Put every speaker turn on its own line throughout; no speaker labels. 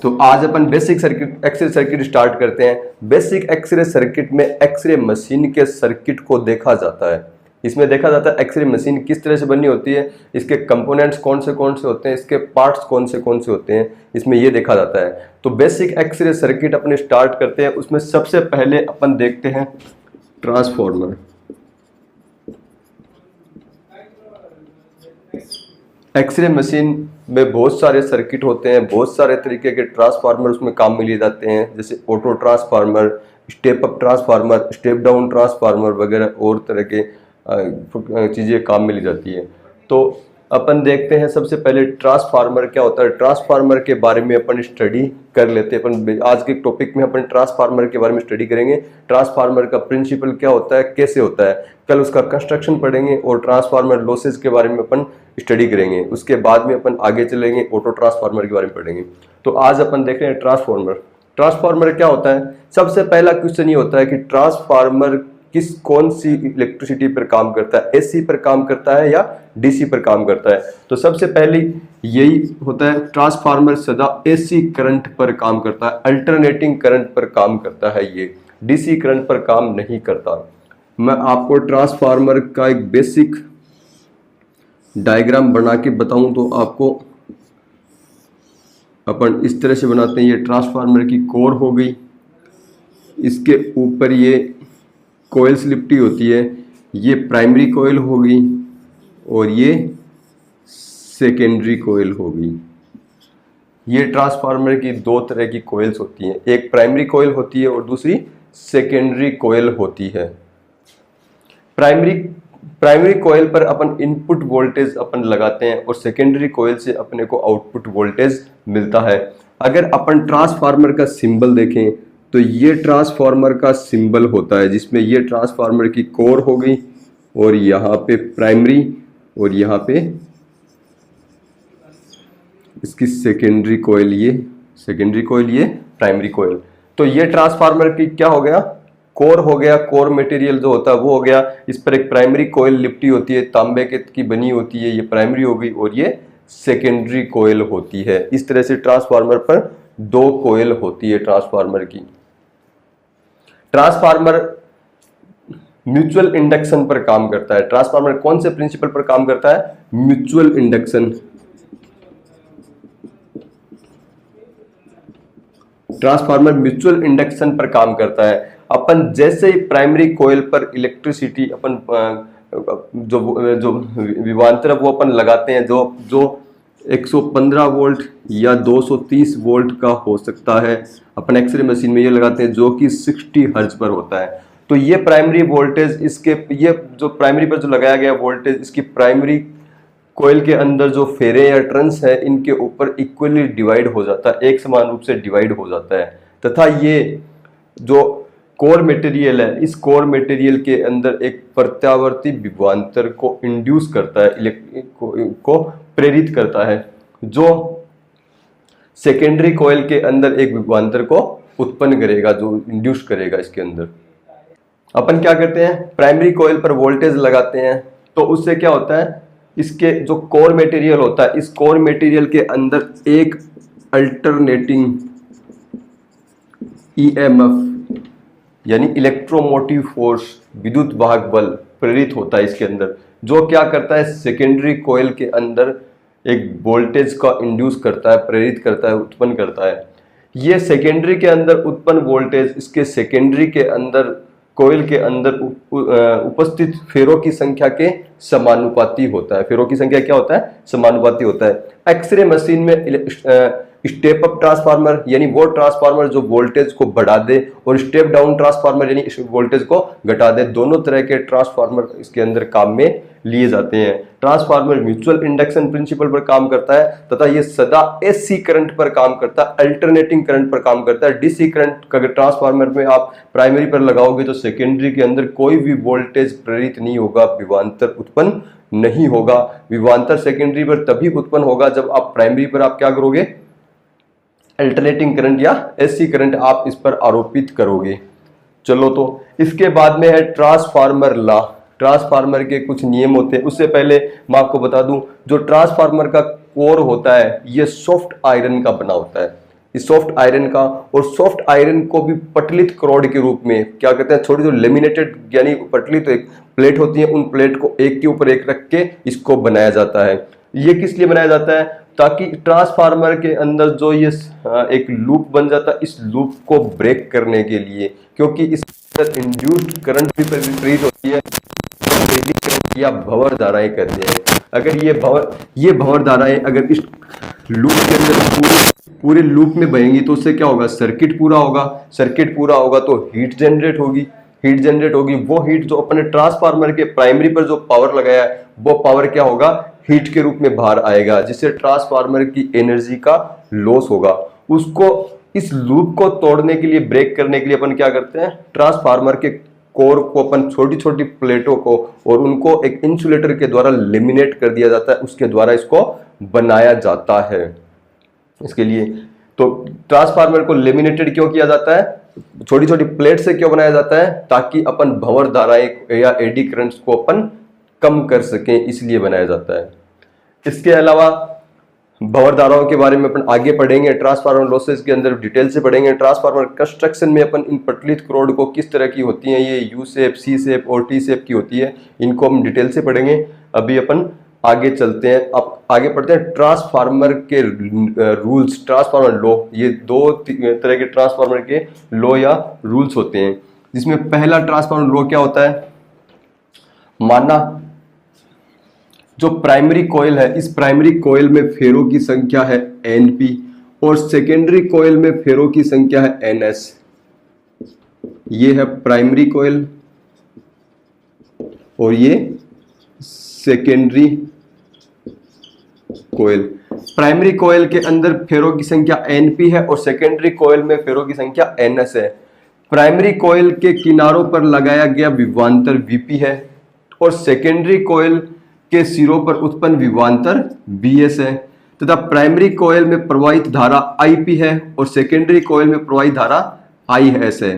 तो आज अपन basic circuit x-ray circuit start करते हैं। बेसिक एक्सरे सर्किट में एक्सरे मशीन के सर्किट को देखा जाता है। इसमें देखा जाता है एक्सरे मशीन किस तरह से बनी होती है, इसके कंपोनेंट्स कौन से होते हैं, इसके पार्ट्स कौन से होते हैं, इसमें ये देखा जाता है। तो बेसिक एक्सरे सर्किट अपने स्टार्ट करते हैं। उसमें सबसे पहले अपन देखते हैं ट्रांसफार्मर। एक्सरे मशीन में बहुत सारे सर्किट होते हैं, बहुत सारे तरीके के ट्रांसफार्मर उसमें काम में लिए जाते हैं, जैसे auto transformer, step up transformer, step down transformer वगैरह और तरह के चीज़ें काम में ली जाती है। तो अपन देखते हैं सबसे पहले ट्रांसफार्मर क्या होता है। ट्रांसफार्मर के बारे में अपन स्टडी कर लेते हैं। अपन आज के टॉपिक में अपन ट्रांसफार्मर के बारे में स्टडी करेंगे। ट्रांसफार्मर का प्रिंसिपल क्या होता है, कैसे होता है, कल उसका कंस्ट्रक्शन पढ़ेंगे और ट्रांसफार्मर लॉसेज के बारे में अपन स्टडी करेंगे। उसके बाद में अपन आगे चलेंगे, ऑटो ट्रांसफार्मर के बारे में पढ़ेंगे। तो आज अपन देख रहे हैं ट्रांसफार्मर। ट्रांसफार्मर क्या होता है। सबसे पहला क्वेश्चन ये होता है कि ट्रांसफार्मर कौन सी इलेक्ट्रिसिटी पर काम करता है, एसी पर काम करता है या डीसी पर काम करता है। तो सबसे पहले यही होता है, ट्रांसफार्मर सदा एसी करंट पर काम करता है, अल्टरनेटिंग करंट पर काम करता है, ये डीसी करंट पर काम नहीं करता। मैं आपको ट्रांसफार्मर का एक बेसिक डायग्राम बना के बताऊं तो आपको अपन इस तरह से बनाते हैं। ये ट्रांसफार्मर की कोर हो गई, इसके ऊपर ये कोयल्स लिपटी होती है, ये प्राइमरी कोयल होगी और ये सेकेंडरी कोयल होगी। ये ट्रांसफार्मर की दो तरह की कोयल्स होती हैं, एक प्राइमरी कोयल होती है और दूसरी सेकेंडरी कोयल होती है। प्राइमरी कोयल पर अपन इनपुट वोल्टेज अपन लगाते हैं और सेकेंडरी कोयल से अपने को आउटपुट वोल्टेज मिलता है। अगर अपन ट्रांसफार्मर का सिंबल देखें तो ये ट्रांसफार्मर का सिंबल होता है, जिसमें ये ट्रांसफार्मर की कोर हो गई और यहाँ पे प्राइमरी और यहाँ पे इसकी सेकेंडरी कोयल, ये सेकेंडरी कोयल, ये प्राइमरी कोयल। तो ये ट्रांसफार्मर की क्या हो गया, कोर हो गया। कोर मटेरियल जो होता है वो हो गया। इस पर एक प्राइमरी कोयल लिपटी होती है, तांबे की बनी होती है, ये प्राइमरी हो गई और ये सेकेंडरी कोयल होती है। इस तरह से ट्रांसफार्मर पर दो कोयल होती है ट्रांसफार्मर की। ट्रांसफार्मर म्यूचुअल इंडक्शन पर काम करता है। ट्रांसफार्मर कौन से प्रिंसिपल पर काम करता है, mutual induction. Transformer mutual induction पर काम करता है। अपन जैसे ही प्राइमरी कोयल पर इलेक्ट्रिसिटी अपन जो विभवांतर वो अपन लगाते हैं, जो 115 वोल्ट या 230 वोल्ट का हो सकता है, अपन एक्सरे मशीन में ये लगाते हैं, जो कि 60 हर्ट्ज पर होता है। तो ये प्राइमरी वोल्टेज, इसके ये जो प्राइमरी पर जो लगाया गया वोल्टेज, इसकी प्राइमरी कोयल के अंदर जो फेरे या टर्न्स है, इनके ऊपर इक्वली डिवाइड हो जाता है, एक समान रूप से डिवाइड हो जाता है। तथा ये जो कोर मटेरियल है, इस कोर मटेरियल के अंदर एक प्रत्यावर्ती विभवांतर को इंड्यूस करता है, को प्रेरित करता है, जो सेकेंडरी कोयल के अंदर एक विभवांतर को उत्पन्न करेगा, जो इंड्यूस करेगा इसके अंदर। अपन क्या करते हैं, प्राइमरी कोयल पर वोल्टेज लगाते हैं, तो उससे क्या होता है, इसके जो कोर मटेरियल होता है, इस कोर मटेरियल के अंदर एक अल्टरनेटिंग ईएमएफ यानी इलेक्ट्रोमोटिव फोर्स, विद्युत वाहक बल प्रेरित होता है इसके अंदर, जो क्या करता है, सेकेंडरी कोयल के अंदर एक वोल्टेज का इंड्यूस करता है, प्रेरित करता है, उत्पन्न करता है। ये सेकेंडरी के अंदर उत्पन्न वोल्टेज इसके सेकेंडरी के अंदर कोयल के अंदर उपस्थित फेरों की संख्या के समानुपाती होता है। फेरों की संख्या क्या होता है, समानुपाती होता है। एक्सरे मशीन में स्टेप अप ट्रांसफार्मर यानी वो ट्रांसफार्मर जो वोल्टेज को बढ़ा दे, और स्टेप डाउन ट्रांसफार्मर यानी इस वोल्टेज को घटा दे, दोनों तरह के ट्रांसफार्मर इसके अंदर काम में लिए जाते हैं। ट्रांसफार्मर म्यूचुअल इंडक्शन प्रिंसिपल पर काम करता है तथा ये सदा एसी करंट पर काम करता है, अल्टरनेटिंग करंट पर काम करता है। डीसी करंट अगर ट्रांसफार्मर में आप प्राइमरी पर लगाओगे तो सेकेंडरी के अंदर कोई भी वोल्टेज प्रेरित नहीं होगा, विभवांतर उत्पन्न नहीं होगा। विभवांतर सेकेंडरी पर तभी उत्पन्न होगा जब आप प्राइमरी पर आप क्या करोगे, अल्टरनेटिंग करंट या एसी करंट आप इस पर आरोपित करोगे। चलो, तो इसके बाद में है ट्रांसफार्मर लॉ। ट्रांसफार्मर के कुछ नियम होते हैं। उससे पहले मैं आपको बता दूं, जो ट्रांसफार्मर का कोर होता है ये सॉफ्ट आयरन का बना होता है। इस सॉफ्ट आयरन का, और सॉफ्ट आयरन को भी पटलित रॉड के रूप में क्या कहते हैं, छोटी जो लेमिनेटेड यानी पटलित तो एक प्लेट होती है, उन प्लेट को एक के ऊपर एक रख के इसको बनाया जाता है। ये किस लिए बनाया जाता है, ताकि ट्रांसफार्मर के अंदर जो ये एक लूप बन जाता है, इस लूप को ब्रेक करने के लिए, क्योंकि इस इंड्यूस्ड करंट भी प्रेरित होती है या भंवर धाराएं कहते हैं। अगर ये भंवर धाराएं अगर इस लूप के अंदर पूरे लूप में बहेंगी तो उससे क्या होगा, सर्किट पूरा होगा। सर्किट पूरा होगा तो हीट जनरेट होगी। वो हीट जो अपने ट्रांसफार्मर के प्राइमरी पर जो पावर लगाया है, वो पावर क्या होगा, हीट के रूप में बाहर आएगा, जिससे ट्रांसफार्मर की एनर्जी का लॉस होगा। उसको इस लूप को तोड़ने के लिए, ब्रेक करने के लिए अपन क्या करते हैं, ट्रांसफार्मर के कोर को अपन छोटी छोटी प्लेटों को और उनको एक इंसुलेटर के द्वारा लेमिनेट कर दिया जाता है, उसके द्वारा इसको बनाया जाता है। इसके लिए तो ट्रांसफार्मर को लेमिनेटेड क्यों किया जाता है, छोटी छोटी प्लेट से क्यों बनाया जाता है, ताकि अपन भंवर धाराएं या एडी करंट्स को अपन कम कर सकें, इसलिए बनाया जाता है। इसके अलावा भंवर धाराओं के बारे में अपन आगे पढ़ेंगे, ट्रांसफार्मर लॉसेस के अंदर डिटेल से पढ़ेंगे। ट्रांसफार्मर कंस्ट्रक्शन में अपन इन पटलित रॉड को किस तरह की होती हैं, ये यू शेप, सी शेप और टी शेप की होती है, इनको हम डिटेल से पढ़ेंगे। अभी अपन आगे चलते हैं, अब आगे पढ़ते हैं ट्रांसफार्मर के रूल्स, ट्रांसफार्मर लॉ। ये दो तरह के ट्रांसफार्मर के लॉ या रूल्स होते हैं, जिसमें पहला ट्रांसफार्मर लॉ क्या होता है, माना जो प्राइमरी कॉइल है, इस प्राइमरी कॉइल में फेरों की संख्या है Np और सेकेंडरी कॉइल में फेरों की संख्या है Ns। ये है प्राइमरी कॉइल और ये सेकेंडरी कॉइल। प्राइमरी कॉइल के अंदर फेरों की संख्या Np है और सेकेंडरी कॉइल में फेरों की संख्या Ns है। प्राइमरी कॉइल के किनारों पर लगाया गया विभवांतर Vp है और सेकेंडरी कॉइल के सिरों पर उत्पन्न विभवांतर Vs है, तथा प्राइमरी कॉइल में प्रवाहित धारा Ip है और सेकेंडरी कॉइल में प्रवाहित धारा Is है।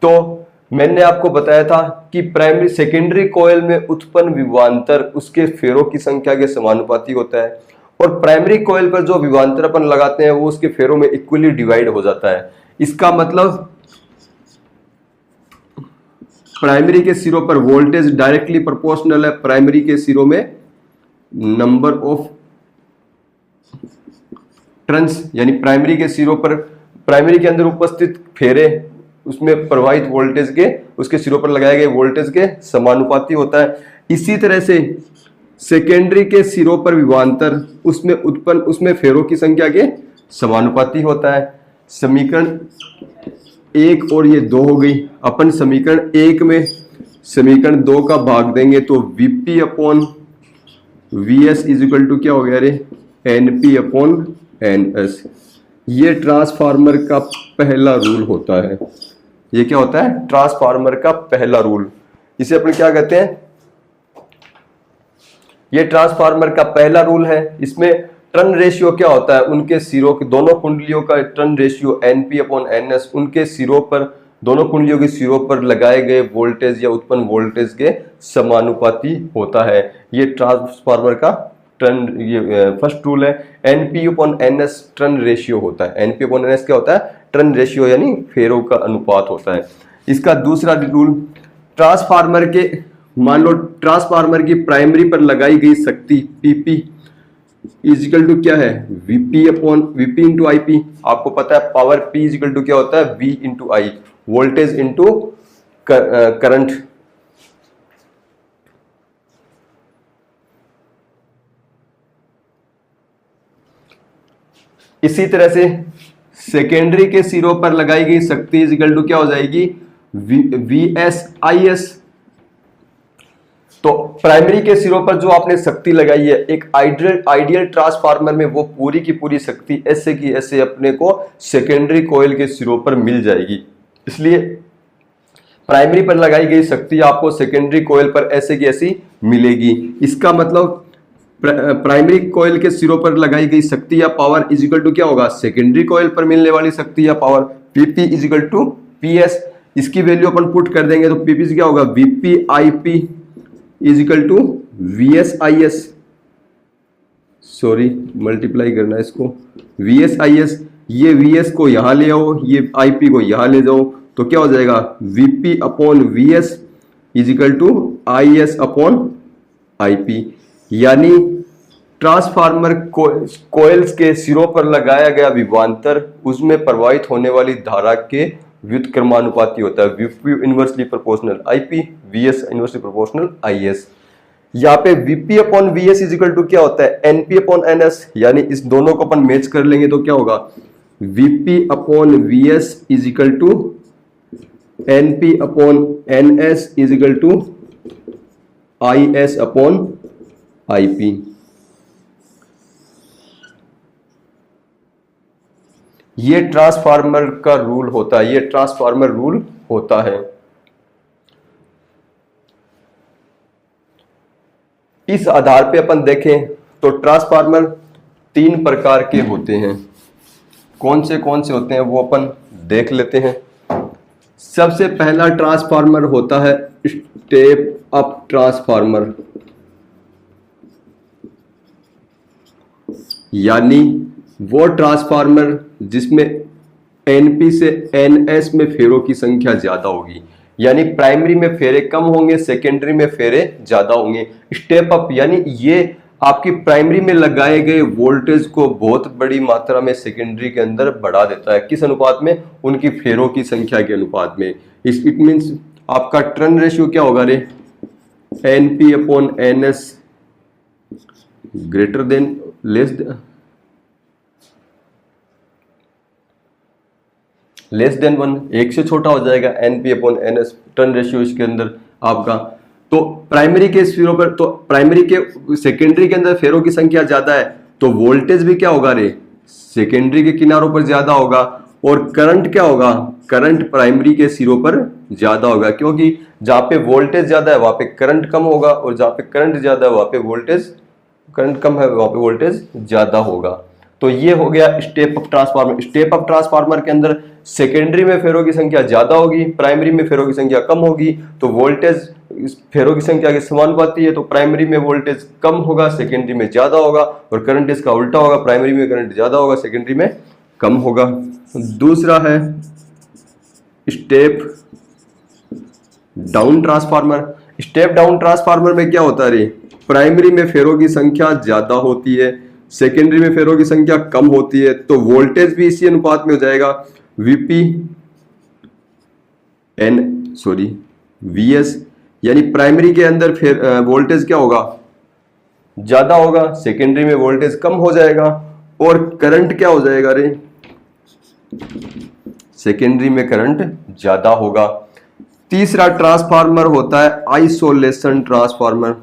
तो मैंने आपको बताया था कि प्राइमरी सेकेंडरी कॉइल में उत्पन्न विभवांतर उसके फेरों की संख्या के समानुपाती होता है और प्राइमरी कॉइल पर जो विभवांतर अपन लगाते हैं वो उसके फेरों में इक्वली डिवाइड हो जाता है। इसका मतलब प्राइमरी के सिरों पर वोल्टेज डायरेक्टली प्रोपोर्शनल है प्राइमरी के सिरों में नंबर ऑफ टर्न्स, यानी प्राइमरी के सिरों पर, प्राइमरी के अंदर उपस्थित फेरे उसमें प्रवाहित वोल्टेज के, उसके सिरों पर लगाए गए वोल्टेज के समानुपाती होता है। इसी तरह से सेकेंडरी के सिरों पर विभवांतर उसमें फेरों की संख्या के समानुपाती होता है। समीकरण 1 और ये 2 हो गई। अपन समीकरण 1 में समीकरण 2 का भाग देंगे तो Vp upon Vs is equal to क्या हो गया रे, Np अपॉन Ns। ये ट्रांसफार्मर का पहला रूल होता है। ये क्या होता है, ट्रांसफार्मर का पहला रूल। इसे अपन क्या कहते हैं, ये ट्रांसफार्मर का पहला रूल है। इसमें टर्न रेशियो क्या होता है, उनके सिरों के दोनों कुंडलियों का turn ratio Np upon Ns, उनके सिरों पर, दोनों कुंडलियों के सिरों पर लगाए गए वोल्टेज या उत्पन्न वोल्टेज के समानुपाती होता है। ये ट्रांसफार्मर का टर्न, ये फर्स्ट रूल है। Np upon Ns turn ratio होता है। Np अपॉन Ns क्या होता है, टर्न रेशियो यानी फेरों का अनुपात होता है। इसका दूसरा रूल, ट्रांसफार्मर के, मान लो ट्रांसफार्मर की प्राइमरी पर लगाई गई शक्ति Pp इजिकल टू क्या है, Vp upon Vp into Ip। आपको पता है पावर P इजिकल टू क्या होता है, V into I, voltage into current. इसी तरह से सेकेंडरी के सिरों पर लगाई गई शक्ति इजिकल टू क्या हो जाएगी, VS/IS। तो प्राइमरी के सिरों पर जो आपने शक्ति लगाई है, एक आइडियल ट्रांसफार्मर में वो पूरी की पूरी शक्ति ऐसे की ऐसे अपने को सेकेंडरी कॉइल के सिरों पर मिल जाएगी। इसलिए प्राइमरी पर लगाई गई शक्ति आपको सेकेंडरी कॉइल पर ऐसे की ऐसी मिलेगी। इसका मतलब प्राइमरी कॉइल के सिरों पर लगाई गई शक्ति या पावर इजिकल टू क्या होगा, सेकेंडरी कॉइल पर मिलने वाली शक्ति या power, Pp is equal to PS। इसकी वैल्यू अपन पुट कर देंगे तो Pp से क्या होगा, Vp/Ip is equal to VS/IS, sorry multiply करना है इसको, VS/IS। ये VS को यहां ले आओ, ये IP को यहां ले जाओ, तो क्या हो जाएगा VP upon VS is equal to IS upon IP। यानी ट्रांसफार्मर कोयल्स के सिरों पर लगाया गया विभवांतर उसमें प्रवाहित होने वाली धारा के व्युत्क्रमानुपाती होता है। VP inversely proportional IP, VS inversely proportional IS। यहाँ पे VP upon VS is equal to क्या होता है NP अपॉन NS, यानी इस दोनों को अपन मैच कर लेंगे तो क्या होगा VP upon VS is equal to NP upon NS is equal to IS upon IP। ये ट्रांसफार्मर का रूल होता है, ये ट्रांसफार्मर रूल होता है। इस आधार पे अपन देखें तो ट्रांसफार्मर 3 प्रकार के होते हैं। कौन से होते हैं वो अपन देख लेते हैं। सबसे पहला ट्रांसफार्मर होता है स्टेप अप ट्रांसफार्मर, यानी वो ट्रांसफार्मर जिसमें NP से NS में फेरों की संख्या ज्यादा होगी, यानी प्राइमरी में फेरे कम होंगे, सेकेंडरी में फेरे ज्यादा होंगे। स्टेप अप यानी ये आपकी प्राइमरी में लगाए गए वोल्टेज को बहुत बड़ी मात्रा में सेकेंडरी के अंदर बढ़ा देता है। किस अनुपात में? उनकी फेरों की संख्या के अनुपात में। इट मीन्स आपका टर्न रेशियो क्या होगा रे NP upon NS greater than less than 1, 1 से छोटा हो जाएगा NP upon NS turn ratio इसके अंदर आपका। तो प्राइमरी के फेरों पर, तो प्राइमरी के सेकेंडरी के अंदर फेरों की संख्या ज्यादा है तो वोल्टेज भी क्या होगा रे सेकेंडरी के किनारों पर ज्यादा होगा, और करंट क्या होगा करंट प्राइमरी के सिरों पर ज्यादा होगा, क्योंकि जहां पे वोल्टेज ज्यादा है वहां पे करंट कम होगा, और जहां पे करंट ज्यादा है वहां पे वोल्टेज करंट कम है वहां पे वोल्टेज ज्यादा होगा। तो ये हो गया step up transformer. Step up transformer के अंदर सेकेंडरी में फेरों की संख्या ज्यादा होगी, प्राइमरी में फेरों की संख्या कम होगी, तो वोल्टेज फेरों की संख्या के समानुपाती है, तो प्राइमरी में वोल्टेज कम होगा, सेकेंडरी में ज्यादा होगा, और करंट इसका उल्टा होगा, प्राइमरी में करंट ज्यादा होगा, सेकेंडरी में कम होगा। दूसरा है step down transformer. Step down transformer में क्या होता है रे प्राइमरी में फेरों की संख्या ज्यादा होती है, सेकेंडरी में फेरों की संख्या कम होती है, तो वोल्टेज भी इसी अनुपात में हो जाएगा VS, यानी प्राइमरी के अंदर फिर वोल्टेज क्या होगा ज्यादा होगा, सेकेंडरी में वोल्टेज कम हो जाएगा, और करंट क्या हो जाएगा रे सेकेंडरी में करंट ज्यादा होगा। तीसरा ट्रांसफार्मर होता है आइसोलेशन ट्रांसफार्मर।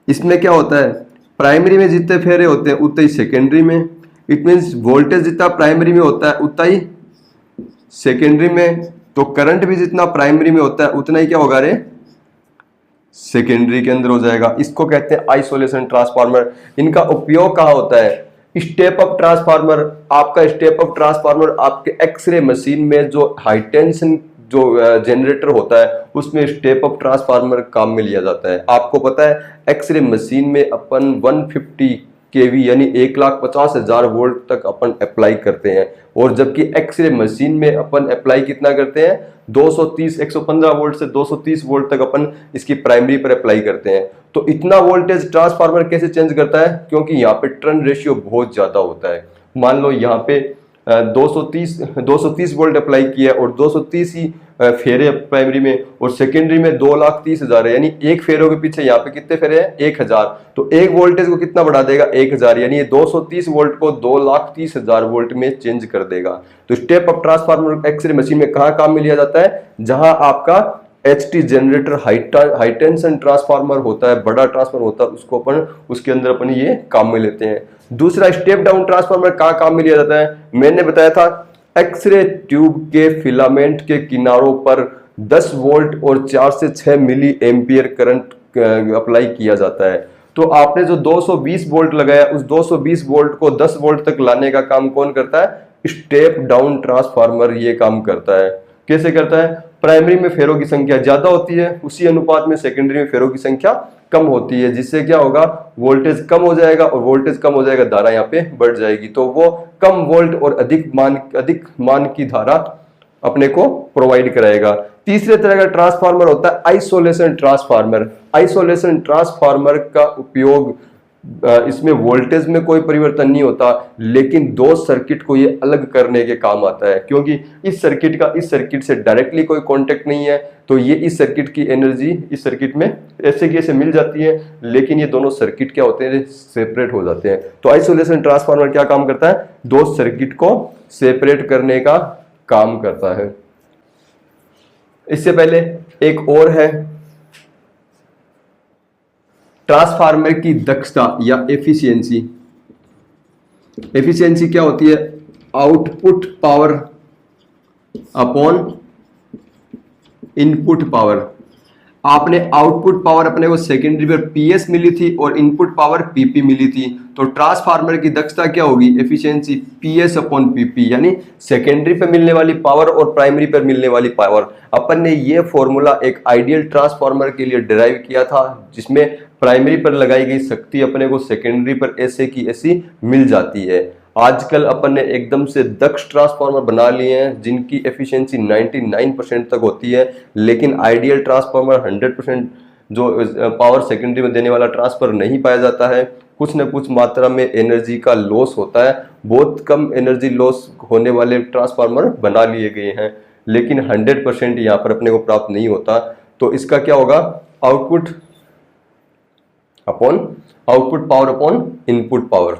इसमें क्या होता है प्राइमरी में जितने फेरे होते हैं उतने ही सेकेंडरी में, इट मींस वोल्टेज जितना प्राइमरी में होता है उतना ही सेकेंडरी में, तो करंट भी जितना प्राइमरी में होता है उतना ही क्या होगा रे सेकेंडरी के अंदर हो जाएगा। इसको कहते हैं आइसोलेशन ट्रांसफार्मर। इनका उपयोग कहाँ होता है स्टेप अप ट्रांसफार्मर। आपका स्टेप अप ट्रांसफार्मर आपके एक्सरे मशीन में जो हाई टेंशन जो जनरेटर होता है उसमें स्टेप अप ट्रांसफार्मर काम में लिया जाता है। आपको पता है एक्सरे मशीन में अपन 150 kV यानी 1,50,000 वोल्ट तक अपन अप्लाई करते हैं, और जबकि एक्सरे मशीन में अपन अप्लाई कितना करते हैं 115 वोल्ट से 230 वोल्ट तक अपन इसकी प्राइमरी पर अप्लाई करते हैं। तो इतना वोल्टेज ट्रांसफार्मर कैसे चेंज करता है, क्योंकि यहाँ पे टर्न रेशियो बहुत ज्यादा होता है। मान लो यहाँ पे 230 वोल्ट अप्लाई किया और 230 ही फेरे प्राइमरी में, और सेकेंडरी में 2,30,000 है, यानी एक फेरों के पीछे यहाँ पे कितने फेरे हैं 1,000, तो एक वोल्टेज को कितना बढ़ा देगा 1,000, यानी ये 230 वोल्ट को 2,30,000 वोल्ट में चेंज कर देगा। तो step up transformer X-ray machine में कहाँ काम में लिया जाता है, जहां आपका HT generator high tension transformer होता है, बड़ा ट्रांसफार्मर होता है, उसको अपन उसके अंदर अपन ये काम में लेते हैं। दूसरा स्टेप डाउन ट्रांसफार्मर कहाँ काम में लिया जाता है, मैंने बताया था एक्सरे ट्यूब के फिलामेंट के किनारों पर 10 वोल्ट और 4 से 6 मिली एम्पियर करंट अप्लाई किया जाता है। तो आपने जो 220 वोल्ट लगाया उस 220 वोल्ट को 10 वोल्ट तक लाने का काम कौन करता है, स्टेप डाउन ट्रांसफार्मर ये काम करता है। कैसे करता है, प्राइमरी में फेरों की संख्या ज्यादा होती है, उसी अनुपात में सेकेंडरी में फेरों की संख्या कम होती है, जिससे क्या होगा, वोल्टेज कम हो जाएगा, और वोल्टेज कम हो जाएगा, धारा यहाँ पे बढ़ जाएगी, तो वो कम वोल्ट और अधिक मान की धारा अपने को प्रोवाइड कराएगा। तीसरे तरह का ट्रांसफार्मर होता है आइसोलेशन ट्रांसफार्मर। आइसोलेशन ट्रांसफार्मर का उपयोग इसमें वोल्टेज में कोई परिवर्तन नहीं होता, लेकिन दो सर्किट को ये अलग करने के काम आता है, क्योंकि इस सर्किट का इस सर्किट से डायरेक्टली कोई कांटेक्ट नहीं है, तो ये इस सर्किट की एनर्जी इस सर्किट में ऐसे की ऐसे मिल जाती है, लेकिन ये दोनों सर्किट क्या होते हैं, सेपरेट हो जाते हैं। तो आइसोलेशन ट्रांसफार्मर क्या काम करता है, दो सर्किट को सेपरेट करने का काम करता है। इससे पहले एक और है ट्रांसफार्मर की दक्षता या एफिशिएंसी। एफिशिएंसी क्या होती है, output power upon input power. आपने आउटपुट पावर अपने को सेकेंडरी पर पीएस मिली थी और इनपुट पावर पीपी मिली थी, तो ट्रांसफार्मर की दक्षता क्या होगी, एफिशिएंसी पीएस अपॉन पीपी, यानी सेकेंडरी पे मिलने वाली पावर और प्राइमरी पर मिलने वाली पावर। अपन ने ये फॉर्मूला एक आइडियल ट्रांसफार्मर के लिए डिराइव किया था, जिसमें प्राइमरी पर लगाई गई शक्ति अपने को सेकेंडरी पर ऐसे की ऐसी मिल जाती है। आजकल अपन ने एकदम से दक्ष ट्रांसफार्मर बना लिए हैं जिनकी एफिशिएंसी 99% तक होती है, लेकिन आइडियल ट्रांसफार्मर 100% जो पावर सेकेंडरी में देने वाला ट्रांसफर नहीं पाया जाता है। कुछ न कुछ मात्रा में एनर्जी का लॉस होता है, बहुत कम एनर्जी लॉस होने वाले ट्रांसफार्मर बना लिए गए हैं, लेकिन 100% यहाँ पर अपने को प्राप्त नहीं होता। तो इसका क्या होगा, output power upon input power.